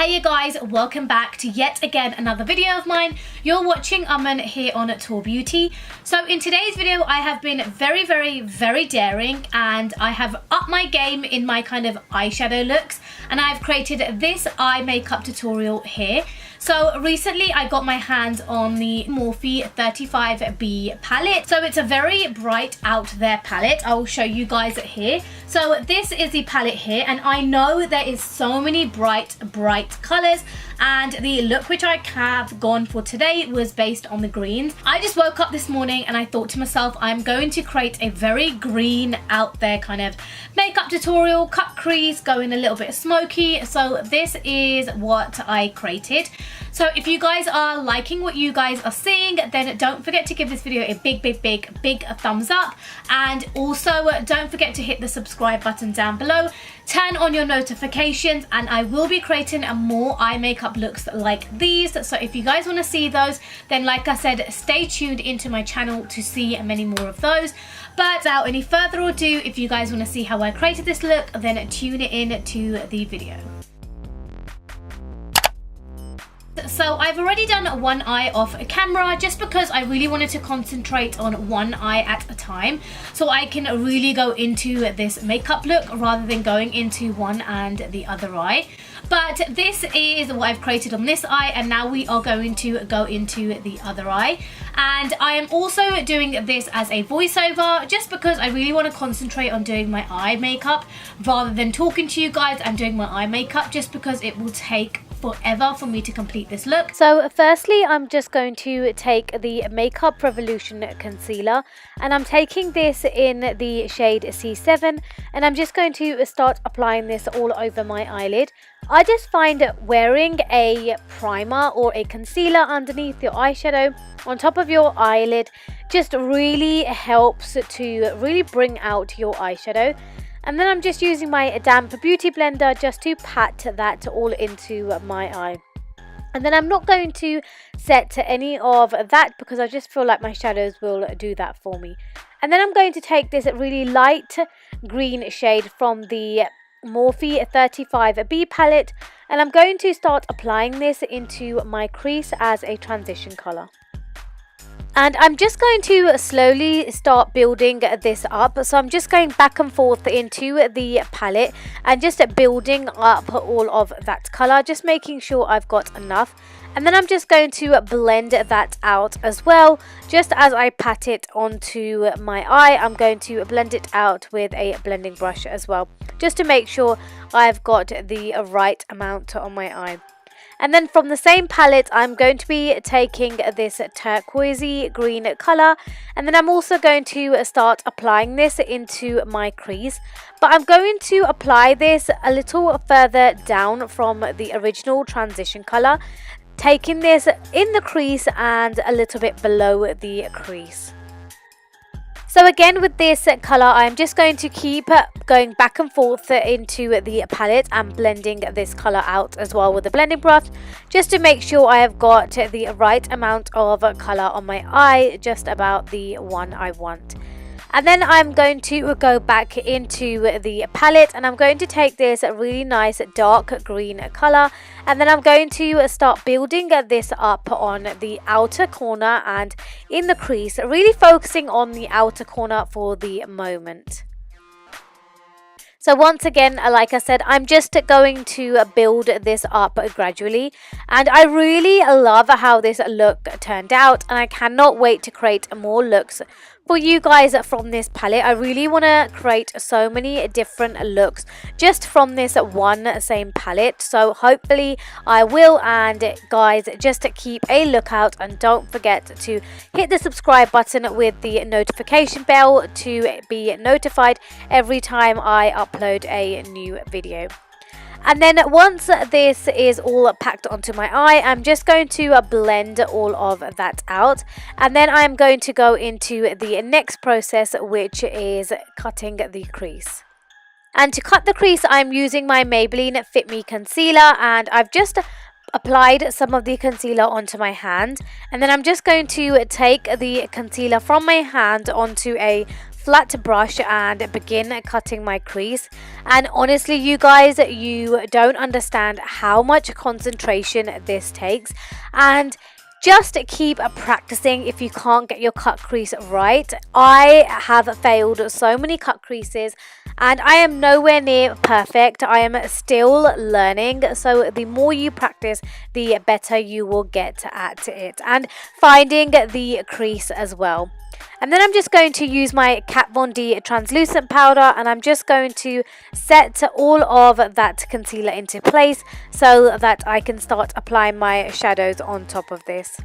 Hey you guys, welcome back to yet again another video of mine. You're watching Aman here on Tour Beauty. So in today's video I have been very daring, and I have upped my game in my kind of eyeshadow looks, and I've created this eye makeup tutorial here. So recently I got my hands on the Morphe 35B palette. So it's a very bright out there palette. I will show you guys it here. So this is the palette here, and I know there is so many bright colors, and the look which I have gone for today was based on the greens. I just woke up this morning and I thought to myself, I'm going to create a very green out there kind of makeup tutorial, cut crease, going a little bit smoky. So this is what I created. So if you guys are liking what you guys are seeing, then don't forget to give this video a big thumbs up, and also don't forget to hit the subscribe button down below. Turn on your notifications, and I will be creating more eye makeup looks like these. So if you guys want to see those, then like I said, stay tuned into my channel to see many more of those. But without any further ado, if you guys want to see how I created this look, then tune in to the video. So I've already done one eye off camera just because I really wanted to concentrate on one eye at a time, so I can really go into this makeup look rather than going into one and the other eye. But this is what I've created on this eye, and now we are going to go into the other eye. And I am also doing this as a voiceover just because I really want to concentrate on doing my eye makeup rather than talking to you guys and doing my eye makeup, just because it will take forever for me to complete this look. So firstly, I'm just going to take the Makeup Revolution concealer, and I'm taking this in the shade C7, and I'm just going to start applying this all over my eyelid. I just find wearing a primer or a concealer underneath your eyeshadow on top of your eyelid just really helps to really bring out your eyeshadow. And then I'm just using my damp beauty blender just to pat that all into my eye. And then I'm not going to set any of that because I just feel like my shadows will do that for me. And then I'm going to take this really light green shade from the Morphe 35B palette, and I'm going to start applying this into my crease as a transition color. And I'm just going to slowly start building this up. So I'm just going back and forth into the palette and just building up all of that color, just making sure I've got enough. And then I'm just going to blend that out as well. Just as I pat it onto my eye, I'm going to blend it out with a blending brush as well, just to make sure I've got the right amount on my eye. And then from the same palette, I'm going to be taking this turquoisey green color, and then I'm also going to start applying this into my crease. But I'm going to apply this a little further down from the original transition color, taking this in the crease and a little bit below the crease. So again, with this colour, I'm just going to keep going back and forth into the palette and blending this colour out as well with the blending brush, just to make sure I have got the right amount of colour on my eye, just about the one I want. And then I'm going to go back into the palette, and I'm going to take this really nice dark green colour, and then I'm going to start building this up on the outer corner and in the crease, really focusing on the outer corner for the moment. So once again, like I said, I'm just going to build this up gradually, and I really love how this look turned out, and I cannot wait to create more looks for you guys from this palette. I really want to create so many different looks just from this one same palette, so hopefully I will. And guys, just keep a lookout, and don't forget to hit the subscribe button with the notification bell to be notified every time I upload a new video. And then once this is all packed onto my eye, I'm just going to blend all of that out. And then I'm going to go into the next process, which is cutting the crease. And to cut the crease, I'm using my Maybelline Fit Me Concealer, and I've just applied some of the concealer onto my hand. And then I'm just going to take the concealer from my hand onto a flat brush and begin cutting my crease. And honestly, you guys, you don't understand how much concentration this takes, and just keep practicing if you can't get your cut crease right. I have failed so many cut creases and I am nowhere near perfect. I am still learning, so the more you practice, the better you will get at it, and finding the crease as well. And then I'm just going to use my Kat Von D translucent powder, and I'm just going to set all of that concealer into place so that I can start applying my shadows on top of this.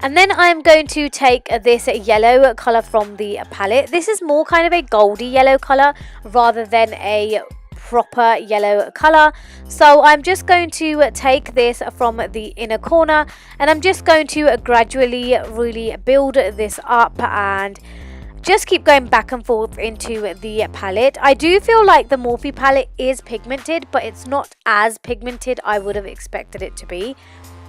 And then I'm going to take this yellow colour from the palette. This is more kind of a goldy yellow colour rather than a proper yellow colour. So I'm just going to take this from the inner corner, and I'm just going to gradually really build this up and just keep going back and forth into the palette. I do feel like the Morphe palette is pigmented, but it's not as pigmented I would have expected it to be.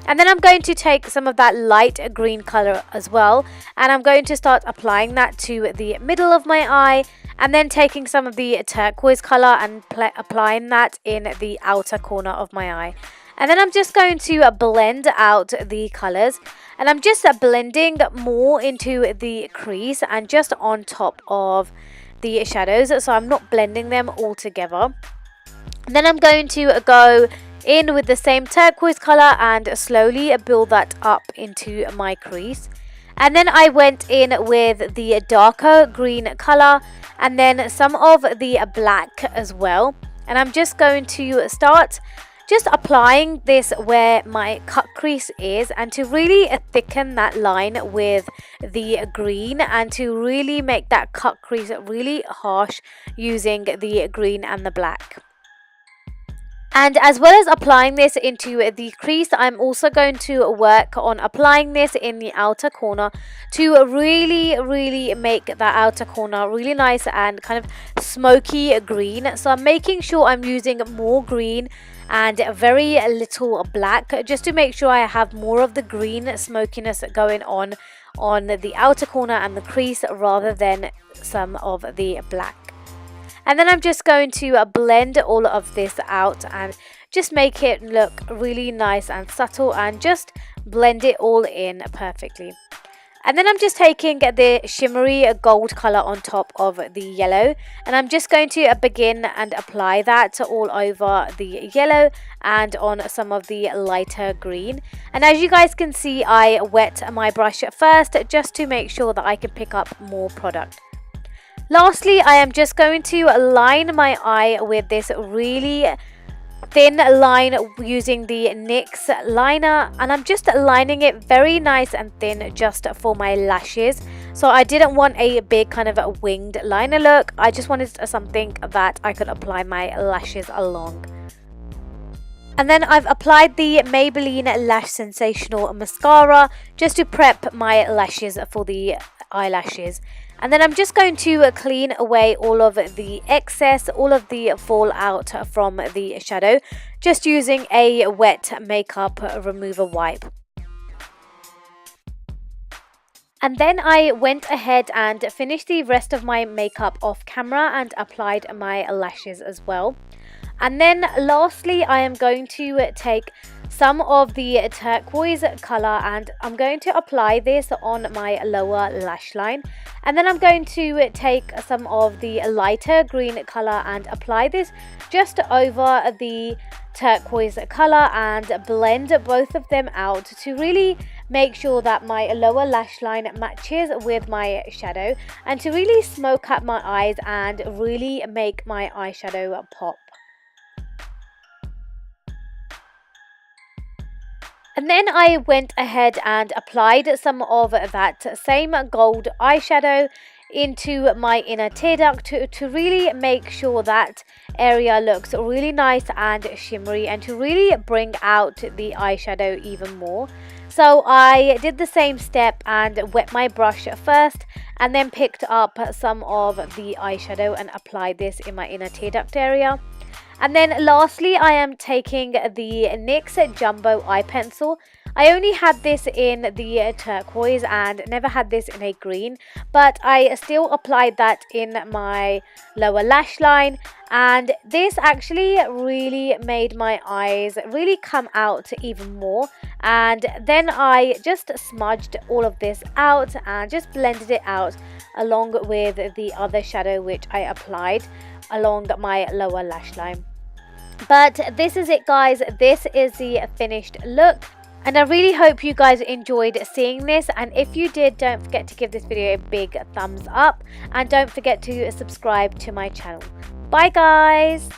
And then I'm going to take some of that light green colour as well, and I'm going to start applying that to the middle of my eye, and then taking some of the turquoise colour and applying that in the outer corner of my eye. And then I'm just going to blend out the colours, and I'm just blending more into the crease and just on top of the shadows, so I'm not blending them all together. And then I'm going to go in with the same turquoise colour and slowly build that up into my crease. And then I went in with the darker green colour and then some of the black as well. And I'm just going to start just applying this where my cut crease is, and to really thicken that line with the green and to really make that cut crease really harsh using the green and the black. And as well as applying this into the crease, I'm also going to work on applying this in the outer corner to really make that outer corner really nice and kind of smoky green. So I'm making sure I'm using more green and very little black, just to make sure I have more of the green smokiness going on the outer corner and the crease rather than some of the black. And then I'm just going to blend all of this out and just make it look really nice and subtle and just blend it all in perfectly. And then I'm just taking the shimmery gold colour on top of the yellow, and I'm just going to begin and apply that all over the yellow and on some of the lighter green. And as you guys can see, I wet my brush first just to make sure that I can pick up more product. Lastly, I am just going to line my eye with this really thin line using the NYX liner, and I'm just lining it very nice and thin just for my lashes. So I didn't want a big kind of a winged liner look. I just wanted something that I could apply my lashes along. And then I've applied the Maybelline Lash Sensational Mascara just to prep my lashes for the eyelashes. And then I'm just going to clean away all of the excess, all of the fallout from the shadow, just using a wet makeup remover wipe. And then I went ahead and finished the rest of my makeup off camera and applied my lashes as well. And then lastly, I am going to take some of the turquoise colour and I'm going to apply this on my lower lash line. And then I'm going to take some of the lighter green colour and apply this just over the turquoise colour and blend both of them out to really make sure that my lower lash line matches with my shadow and to really smoke up my eyes and really make my eyeshadow pop. And then I went ahead and applied some of that same gold eyeshadow into my inner tear duct to really make sure that area looks really nice and shimmery and to really bring out the eyeshadow even more. So I did the same step and wet my brush first and then picked up some of the eyeshadow and applied this in my inner tear duct area. And then lastly, I am taking the NYX Jumbo Eye Pencil. I only had this in the turquoise and never had this in a green, but I still applied that in my lower lash line, and this actually really made my eyes really come out even more. And then I just smudged all of this out and just blended it out along with the other shadow which I applied along my lower lash line. But this is it, guys. This is the finished look. And I really hope you guys enjoyed seeing this, and if you did, don't forget to give this video a big thumbs up and don't forget to subscribe to my channel. Bye guys!